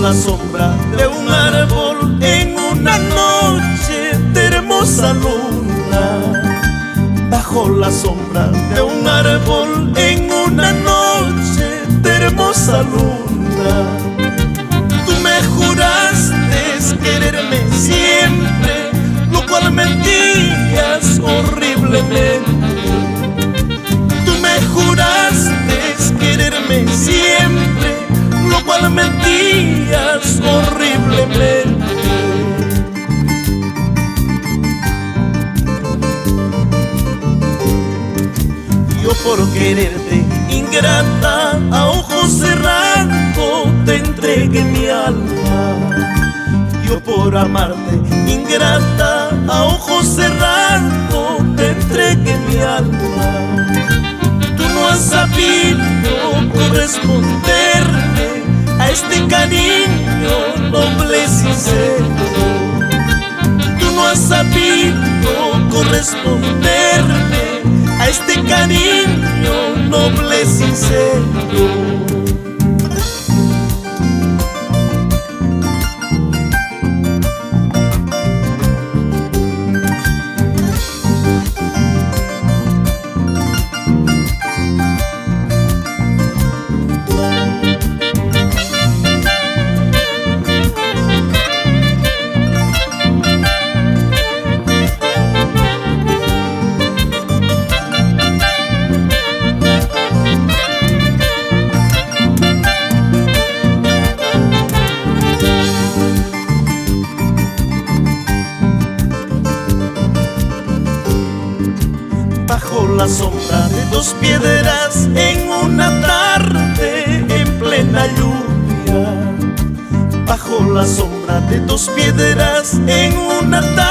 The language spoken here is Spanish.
la sombra de un árbol en una noche de hermosa luna. Bajo la sombra de un árbol en una noche de hermosa luna. Tú me juraste quererme siempre, lo cual mentías horriblemente. Tú me juraste quererme siempre, lo cual mentías horriblemente. Yo por quererte, ingrata, a ojos cerrados te entregué mi alma. Yo por amarte, ingrata, a ojos cerrados te entregué mi alma. Tú no has sabido corresponderme a este cariño noble y sincero. Tú no has sabido corresponderme a este cariño noble y sincero. Bajo la sombra de dos piedras en una tarde en plena lluvia. Bajo la sombra de dos piedras en una tarde